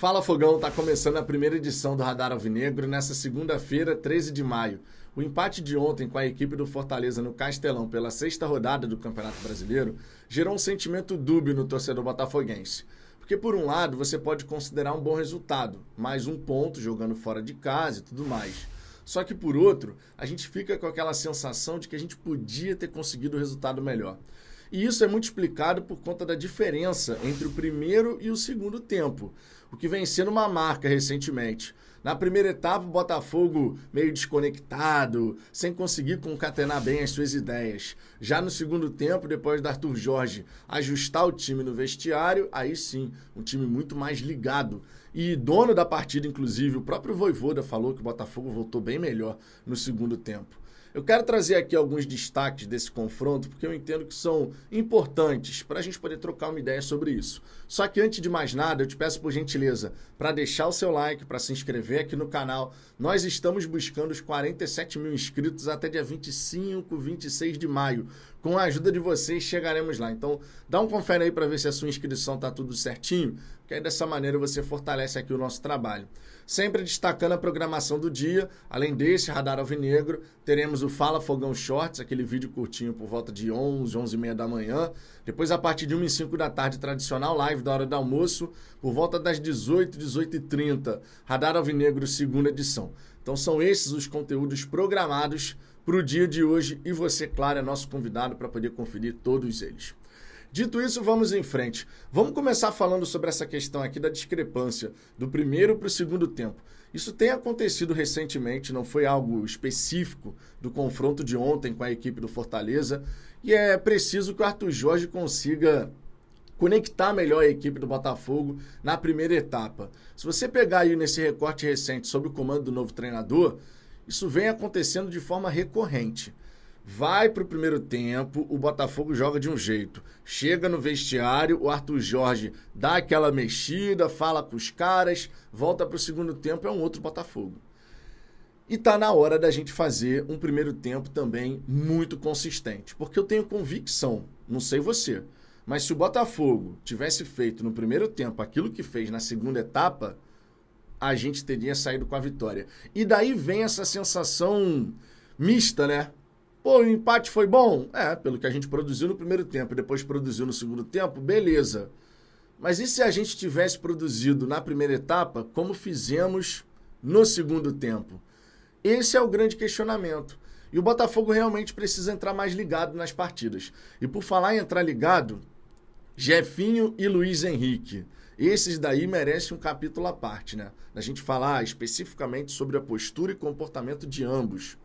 Fala Fogão, tá começando a primeira edição do Radar Alvinegro nessa segunda-feira, 13 de maio. O empate de ontem com a equipe do Fortaleza no Castelão pela sexta rodada do Campeonato Brasileiro gerou um sentimento dúbio no torcedor botafoguense. Porque por um lado você pode considerar um bom resultado, mais um ponto jogando fora de casa e tudo mais. Só que por outro, a gente fica com aquela sensação de que a gente podia ter conseguido um resultado melhor. E isso é muito explicado por conta da diferença entre o primeiro e o segundo tempo, o que vem sendo uma marca recentemente. Na primeira etapa, o Botafogo meio desconectado, sem conseguir concatenar bem as suas ideias. Já no segundo tempo, depois da Arthur Jorge ajustar o time no vestiário, aí sim, um time muito mais ligado. E dono da partida, inclusive, o próprio Vojvoda falou que o Botafogo voltou bem melhor no segundo tempo. Eu quero trazer aqui alguns destaques desse confronto, porque eu entendo que são importantes para a gente poder trocar uma ideia sobre isso. Só que antes de mais nada, eu te peço por gentileza para deixar o seu like, para se inscrever aqui no canal. Nós estamos buscando os 47 mil inscritos até dia 25, 26 de maio. Com a ajuda de vocês, chegaremos lá. Então, dá um confere aí para ver se a sua inscrição está tudo certinho, que aí dessa maneira você fortalece aqui o nosso trabalho. Sempre destacando a programação do dia, além desse Radar Alvinegro, teremos o Fala Fogão Shorts, aquele vídeo curtinho por volta de 11, 11h30 da manhã. Depois, a partir de 1h05 da tarde, tradicional live da hora do almoço, por volta das 18, 18h30, Radar Alvinegro, segunda edição. Então, são esses os conteúdos programados para o dia de hoje e você, claro, é nosso convidado para poder conferir todos eles. Dito isso, vamos em frente. Vamos começar falando sobre essa questão aqui da discrepância do primeiro para o segundo tempo. Isso tem acontecido recentemente, não foi algo específico do confronto de ontem com a equipe do Fortaleza, e é preciso que o Arthur Jorge consiga conectar melhor a equipe do Botafogo na primeira etapa. Se você pegar aí nesse recorte recente sobre o comando do novo treinador, isso vem acontecendo de forma recorrente. Vai para o primeiro tempo, o Botafogo joga de um jeito. Chega no vestiário, o Arthur Jorge dá aquela mexida, fala com os caras, volta para o segundo tempo, é um outro Botafogo. E tá na hora da gente fazer um primeiro tempo também muito consistente. Porque eu tenho convicção, não sei você, mas se o Botafogo tivesse feito no primeiro tempo aquilo que fez na segunda etapa, a gente teria saído com a vitória. E daí vem essa sensação mista, né? Pô, o empate foi bom? Pelo que a gente produziu no primeiro tempo e depois produziu no segundo tempo, beleza. Mas e se a gente tivesse produzido na primeira etapa, como fizemos no segundo tempo? Esse é o grande questionamento. E o Botafogo realmente precisa entrar mais ligado nas partidas. E por falar em entrar ligado, Jefinho e Luiz Henrique. Esses daí merecem um capítulo à parte, né? Da gente falar especificamente sobre a postura e comportamento de ambos.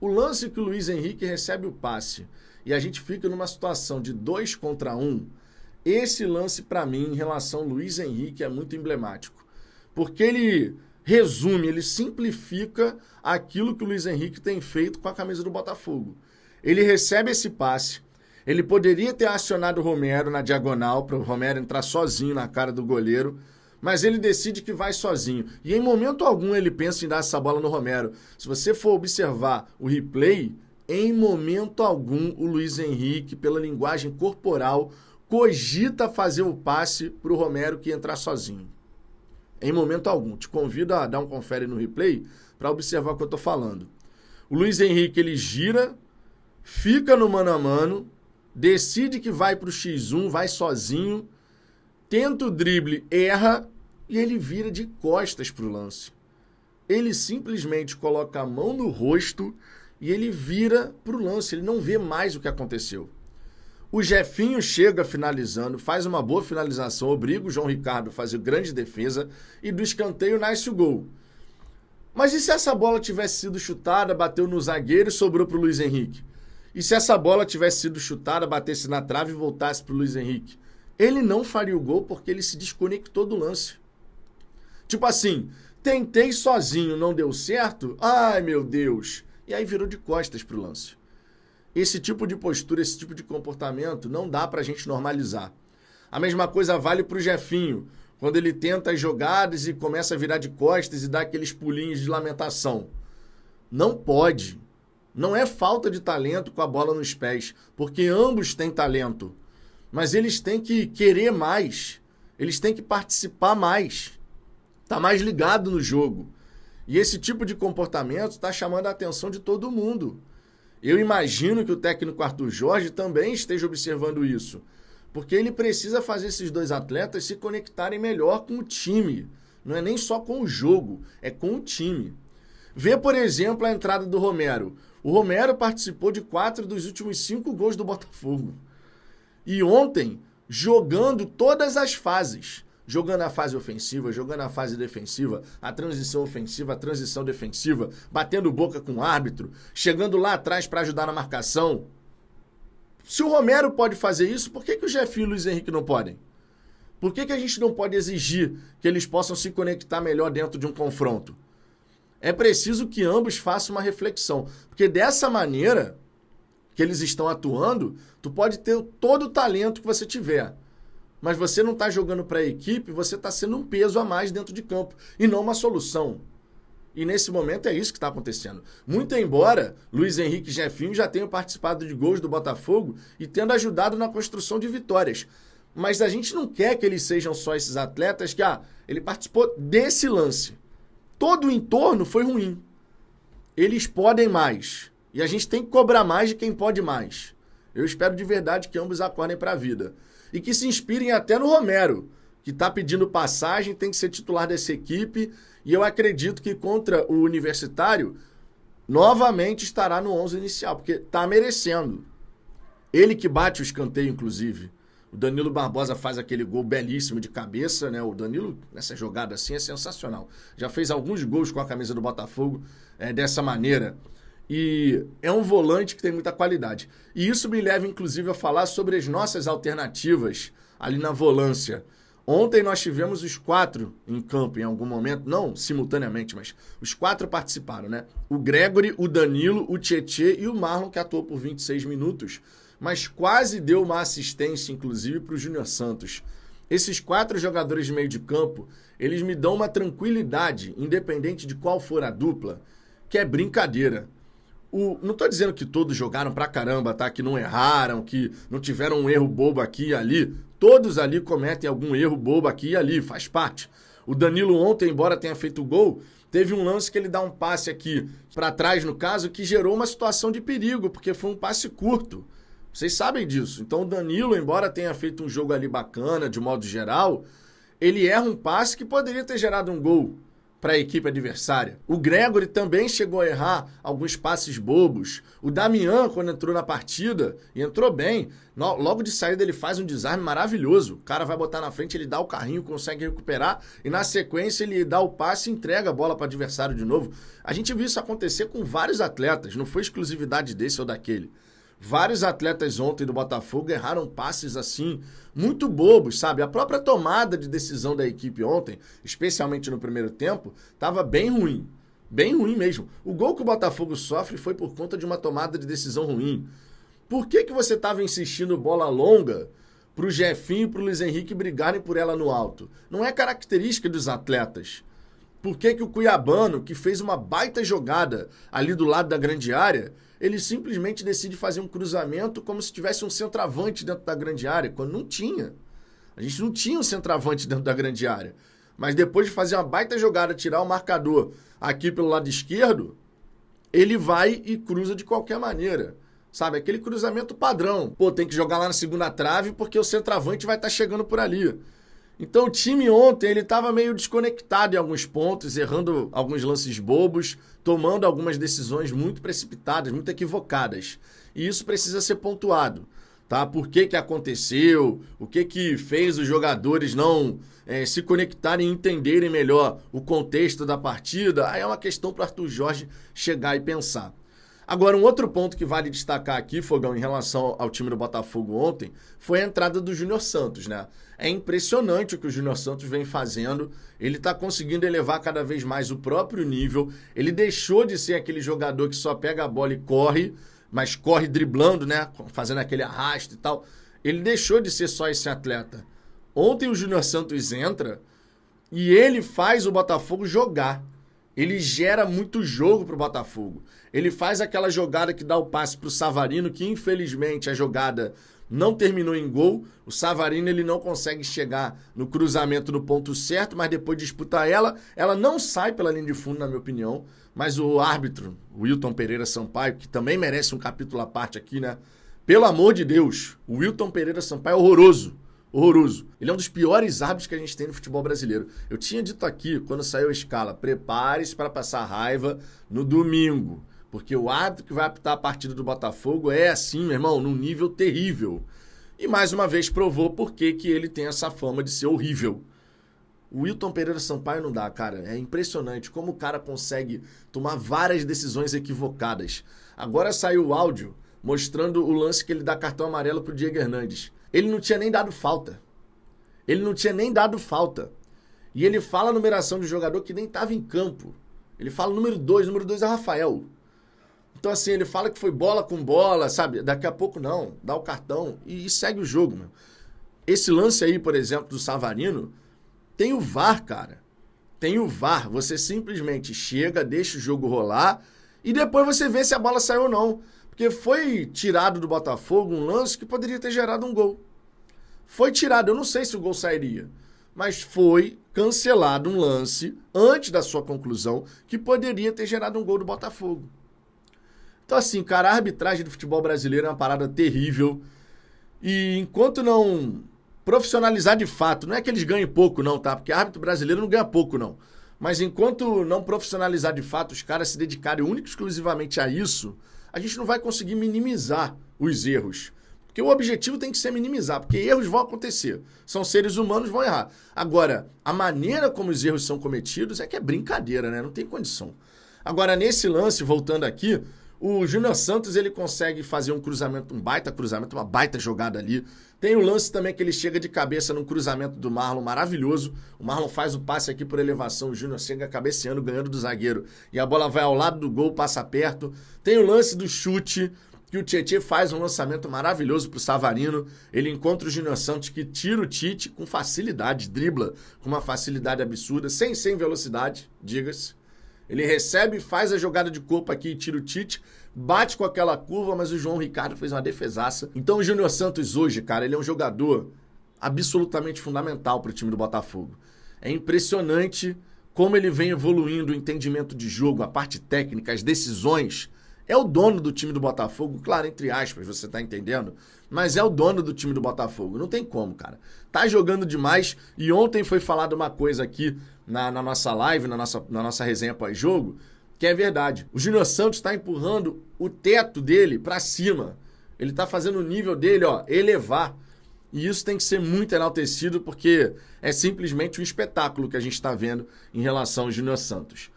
O lance que o Luiz Henrique recebe o passe e a gente fica numa situação de 2 contra 1, esse lance, para mim, em relação ao Luiz Henrique, é muito emblemático. Porque ele resume, ele simplifica aquilo que o Luiz Henrique tem feito com a camisa do Botafogo. Ele recebe esse passe, ele poderia ter acionado o Romero na diagonal, para o Romero entrar sozinho na cara do goleiro, mas ele decide que vai sozinho. E em momento algum ele pensa em dar essa bola no Romero. Se você for observar o replay, em momento algum o Luiz Henrique, pela linguagem corporal, cogita fazer o passe para o Romero que entrar sozinho. Em momento algum. Te convido a dar um confere no replay para observar o que eu estou falando. O Luiz Henrique, ele gira, fica no mano a mano, decide que vai para o X1, vai sozinho, tenta o drible, erra e ele vira de costas para o lance. Ele simplesmente coloca a mão no rosto e ele vira para o lance. Ele não vê mais o que aconteceu. O Jefinho chega finalizando, faz uma boa finalização, obriga o João Ricardo a fazer grande defesa e do escanteio nasce o gol. Mas e se essa bola tivesse sido chutada, bateu no zagueiro e sobrou para o Luiz Henrique? E se essa bola tivesse sido chutada, batesse na trave e voltasse para o Luiz Henrique? Ele não faria o gol porque ele se desconectou do lance. Tipo assim, tentei sozinho, não deu certo? Ai, meu Deus! E aí virou de costas pro lance. Esse tipo de postura, esse tipo de comportamento não dá pra gente normalizar. A mesma coisa vale pro Jefinho, quando ele tenta as jogadas e começa a virar de costas e dá aqueles pulinhos de lamentação. Não pode. Não é falta de talento com a bola nos pés, porque ambos têm talento. Mas eles têm que querer mais, eles têm que participar mais. tá mais ligado no jogo. E esse tipo de comportamento está chamando a atenção de todo mundo. Eu imagino que o técnico Arthur Jorge também esteja observando isso, porque ele precisa fazer esses dois atletas se conectarem melhor com o time. Não é nem só com o jogo, é com o time. Vê, por exemplo, a entrada do Romero. O Romero participou de 4 dos últimos 5 gols do Botafogo. E ontem, jogando todas as fases. Jogando a fase ofensiva, jogando a fase defensiva, a transição ofensiva, a transição defensiva, batendo boca com o árbitro, chegando lá atrás para ajudar na marcação. Se o Romero pode fazer isso, por que o Jefinho e o Luiz Henrique não podem? Por que a gente não pode exigir que eles possam se conectar melhor dentro de um confronto? É preciso que ambos façam uma reflexão, porque dessa maneira que eles estão atuando, tu pode ter todo o talento que você tiver, mas você não está jogando para a equipe, você está sendo um peso a mais dentro de campo e não uma solução. E nesse momento é isso que está acontecendo. Muito embora Luiz Henrique e Jefinho já tenham participado de gols do Botafogo e tendo ajudado na construção de vitórias. Mas a gente não quer que eles sejam só esses atletas que, ele participou desse lance. Todo o entorno foi ruim. Eles podem mais. E a gente tem que cobrar mais de quem pode mais. Eu espero de verdade que ambos acordem para a vida. E que se inspirem até no Romero, que está pedindo passagem, tem que ser titular dessa equipe. E eu acredito que contra o Universitário, novamente estará no 11 inicial, porque está merecendo. Ele que bate o escanteio, inclusive. O Danilo Barbosa faz aquele gol belíssimo de cabeça, né? O Danilo, nessa jogada assim, é sensacional. Já fez alguns gols com a camisa do Botafogo dessa maneira. E é um volante que tem muita qualidade. E isso me leva, inclusive, a falar sobre as nossas alternativas ali na volância. Ontem nós tivemos os 4 em campo em algum momento, não simultaneamente, mas os 4 participaram, né? O Gregory, o Danilo, o Tietê e o Marlon, que atuou por 26 minutos, mas quase deu uma assistência, inclusive, para o Júnior Santos. Esses 4 jogadores de meio de campo, eles me dão uma tranquilidade, independente de qual for a dupla, que é brincadeira. Não estou dizendo que todos jogaram pra caramba, tá? Que não erraram, que não tiveram um erro bobo aqui e ali. Todos ali cometem algum erro bobo aqui e ali, faz parte. O Danilo ontem, embora tenha feito o gol, teve um lance que ele dá um passe aqui para trás, no caso, que gerou uma situação de perigo, porque foi um passe curto. Vocês sabem disso. Então o Danilo, embora tenha feito um jogo ali bacana, de modo geral, ele erra um passe que poderia ter gerado um gol para a equipe adversária. O Gregory também chegou a errar alguns passes bobos. O Damian, quando entrou na partida, e entrou bem, logo de saída ele faz um desarme maravilhoso. O cara vai botar na frente, ele dá o carrinho, consegue recuperar, e na sequência ele dá o passe e entrega a bola para o adversário de novo. A gente viu isso acontecer com vários atletas, não foi exclusividade desse ou daquele. Vários atletas ontem do Botafogo erraram passes assim, muito bobos, sabe? A própria tomada de decisão da equipe ontem, especialmente no primeiro tempo, estava bem ruim mesmo. O gol que o Botafogo sofre foi por conta de uma tomada de decisão ruim. Por que você estava insistindo bola longa para o Jefinho e para o Luiz Henrique brigarem por ela no alto? Não é característica dos atletas. Por que o Cuiabano, que fez uma baita jogada ali do lado da grande área, ele simplesmente decide fazer um cruzamento como se tivesse um centroavante dentro da grande área, quando não tinha. A gente não tinha um centroavante dentro da grande área. Mas depois de fazer uma baita jogada, tirar o marcador aqui pelo lado esquerdo, ele vai e cruza de qualquer maneira. Sabe, aquele cruzamento padrão. Tem que jogar lá na segunda trave porque o centroavante vai estar chegando por ali. Então o time ontem, ele estava meio desconectado em alguns pontos, errando alguns lances bobos, tomando algumas decisões muito precipitadas, muito equivocadas. E isso precisa ser pontuado, tá? Por que aconteceu, o que fez os jogadores não se conectarem e entenderem melhor o contexto da partida, aí é uma questão para o Arthur Jorge chegar e pensar. Agora, um outro ponto que vale destacar aqui, Fogão, em relação ao time do Botafogo ontem, foi a entrada do Júnior Santos, né? É impressionante o que o Júnior Santos vem fazendo. Ele está conseguindo elevar cada vez mais o próprio nível. Ele deixou de ser aquele jogador que só pega a bola e corre, mas corre driblando, né? Fazendo aquele arrasto e tal. Ele deixou de ser só esse atleta. Ontem o Júnior Santos entra e ele faz o Botafogo jogar. Ele gera muito jogo pro Botafogo. Ele faz aquela jogada que dá o passe pro Savarino, que infelizmente a jogada não terminou em gol. O Savarino ele não consegue chegar no cruzamento no ponto certo, mas depois disputa ela não sai pela linha de fundo, na minha opinião. Mas o árbitro, o Wilton Pereira Sampaio, que também merece um capítulo à parte aqui, né? Pelo amor de Deus, o Wilton Pereira Sampaio é horroroso. Horroroso. Ele é um dos piores árbitros que a gente tem no futebol brasileiro. Eu tinha dito aqui, quando saiu a escala, prepare-se para passar raiva no domingo. Porque o árbitro que vai apitar a partida do Botafogo é assim, meu irmão, num nível terrível. E mais uma vez provou por que ele tem essa fama de ser horrível. O Wilton Pereira Sampaio não dá, cara. É impressionante como o cara consegue tomar várias decisões equivocadas. Agora saiu o áudio mostrando o lance que ele dá cartão amarelo pro Diego Hernandes. Ele não tinha nem dado falta. E ele fala a numeração de jogador que nem estava em campo. Ele fala o número 2 é o Rafael. Então assim, ele fala que foi bola com bola, sabe? Daqui a pouco não, dá o cartão e segue o jogo, meu. Esse lance aí, por exemplo, do Savarino, tem o VAR, cara. Tem o VAR. Você simplesmente chega, deixa o jogo rolar e depois você vê se a bola saiu ou não. Porque foi tirado do Botafogo um lance que poderia ter gerado um gol. Foi tirado, eu não sei se o gol sairia, mas foi cancelado um lance antes da sua conclusão que poderia ter gerado um gol do Botafogo. Então assim, cara, a arbitragem do futebol brasileiro é uma parada terrível. E enquanto não profissionalizar de fato, não é que eles ganhem pouco não, tá? Porque árbitro brasileiro não ganha pouco não. Mas enquanto não profissionalizar de fato, os caras se dedicarem única e exclusivamente a isso, a gente não vai conseguir minimizar os erros. Porque o objetivo tem que ser minimizar, porque erros vão acontecer. São seres humanos, vão errar. Agora, a maneira como os erros são cometidos é que é brincadeira, né? Não tem condição. Agora, nesse lance, voltando aqui, o Júnior Santos, ele consegue fazer um cruzamento, um baita cruzamento, uma baita jogada ali. Tem o lance também que ele chega de cabeça num cruzamento do Marlon, maravilhoso. O Marlon faz o passe aqui por elevação, o Júnior chega cabeceando, ganhando do zagueiro. E a bola vai ao lado do gol, passa perto. Tem o lance do chute, que o Tietê faz um lançamento maravilhoso pro Savarino. Ele encontra o Júnior Santos, que tira o Tite com facilidade, dribla com uma facilidade absurda, sem velocidade, diga-se. Ele recebe, faz a jogada de corpo aqui e tira o Tite, bate com aquela curva, mas o João Ricardo fez uma defesaça. Então o Júnior Santos hoje, cara, ele é um jogador absolutamente fundamental para o time do Botafogo. É impressionante como ele vem evoluindo o entendimento de jogo, a parte técnica, as decisões. É o dono do time do Botafogo, claro, entre aspas, você tá entendendo? Mas é o dono do time do Botafogo, não tem como, cara. Tá jogando demais e ontem foi falado uma coisa aqui na nossa live, na nossa resenha pós-jogo, que é verdade. O Júnior Santos tá empurrando o teto dele pra cima. Ele tá fazendo o nível dele, ó, elevar. E isso tem que ser muito enaltecido porque é simplesmente um espetáculo que a gente tá vendo em relação ao Júnior Santos.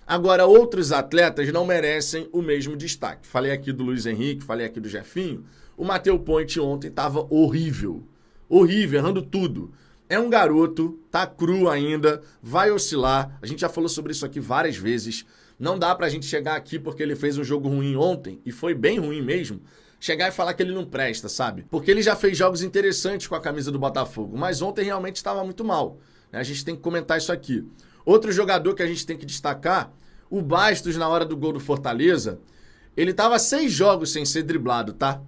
Agora, outros atletas não merecem o mesmo destaque. Falei aqui do Luiz Henrique, falei aqui do Jefinho. O Matheus Ponte ontem estava horrível. Horrível, errando tudo. É um garoto, tá cru ainda, vai oscilar. A gente já falou sobre isso aqui várias vezes. Não dá pra gente chegar aqui porque ele fez um jogo ruim ontem, e foi bem ruim mesmo, chegar e falar que ele não presta, sabe? Porque ele já fez jogos interessantes com a camisa do Botafogo, mas ontem realmente estava muito mal. A gente tem que comentar isso aqui. Outro jogador que a gente tem que destacar, o Bastos, na hora do gol do Fortaleza, ele estava 6 jogos sem ser driblado, tá?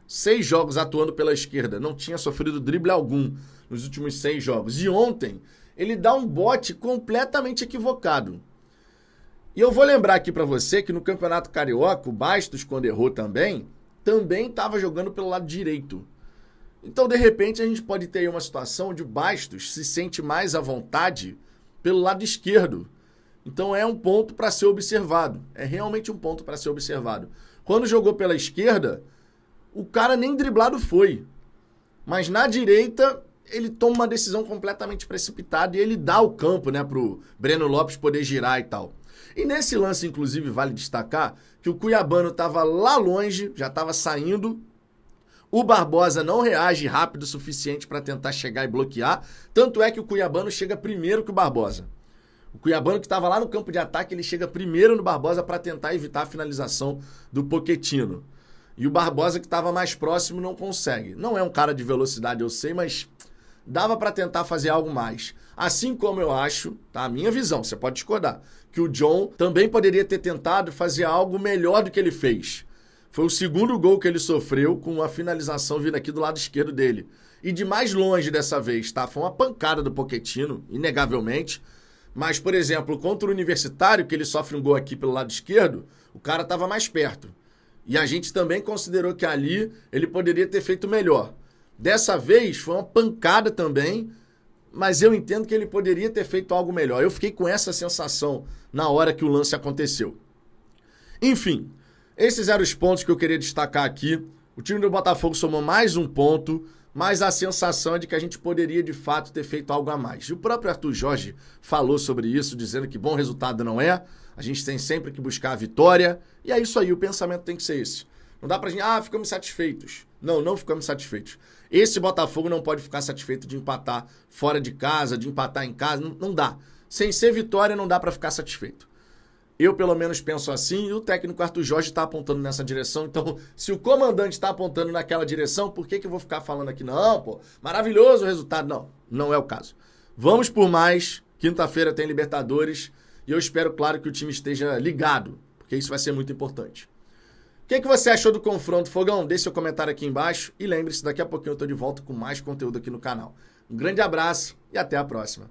6 jogos atuando pela esquerda, não tinha sofrido drible algum nos últimos 6 jogos. E ontem, ele dá um bote completamente equivocado. E eu vou lembrar aqui pra você que no Campeonato Carioca, o Bastos, quando errou também estava jogando pelo lado direito. Então, de repente, a gente pode ter aí uma situação onde o Bastos se sente mais à vontade pelo lado esquerdo. Então é um ponto para ser observado. É realmente um ponto para ser observado. Quando jogou pela esquerda, o cara nem driblado foi. Mas na direita, ele toma uma decisão completamente precipitada e ele dá o campo, né, pro Breno Lopes poder girar e tal. E nesse lance, inclusive, vale destacar que o cuiabano estava lá longe, já estava saindo. O Barbosa não reage rápido o suficiente para tentar chegar e bloquear. Tanto é que o cuiabano chega primeiro que o Barbosa. O cuiabano que estava lá no campo de ataque, ele chega primeiro no Barbosa para tentar evitar a finalização do Pochettino. E o Barbosa, que estava mais próximo, não consegue. Não é um cara de velocidade, eu sei, mas dava para tentar fazer algo mais. Assim como eu acho, tá? A minha visão, você pode discordar, que o John também poderia ter tentado fazer algo melhor do que ele fez. Foi o segundo gol que ele sofreu com uma finalização vindo aqui do lado esquerdo dele. E de mais longe dessa vez, tá? Foi uma pancada do Pochettino, inegavelmente. Mas, por exemplo, contra o Universitário, que ele sofre um gol aqui pelo lado esquerdo, o cara estava mais perto. E a gente também considerou que ali ele poderia ter feito melhor. Dessa vez foi uma pancada também, mas eu entendo que ele poderia ter feito algo melhor. Eu fiquei com essa sensação na hora que o lance aconteceu. Enfim, esses eram os pontos que eu queria destacar aqui. O time do Botafogo somou mais um ponto, mas a sensação é de que a gente poderia de fato ter feito algo a mais. E o próprio Arthur Jorge falou sobre isso, dizendo que bom resultado não é. A gente tem sempre que buscar a vitória. E é isso aí, o pensamento tem que ser esse. Não dá pra gente, ficamos satisfeitos. Não ficamos satisfeitos. Esse Botafogo não pode ficar satisfeito de empatar fora de casa, de empatar em casa. Não dá. Sem ser vitória, não dá pra ficar satisfeito. Eu, pelo menos, penso assim, e o técnico Arthur Jorge está apontando nessa direção. Então, se o comandante está apontando naquela direção, por que eu vou ficar falando aqui? Não, pô, maravilhoso o resultado. Não é o caso. Vamos por mais. Quinta-feira tem Libertadores. E eu espero, claro, que o time esteja ligado, porque isso vai ser muito importante. O que você achou do confronto, Fogão? Deixe seu comentário aqui embaixo. E lembre-se, daqui a pouquinho eu estou de volta com mais conteúdo aqui no canal. Um grande abraço e até a próxima.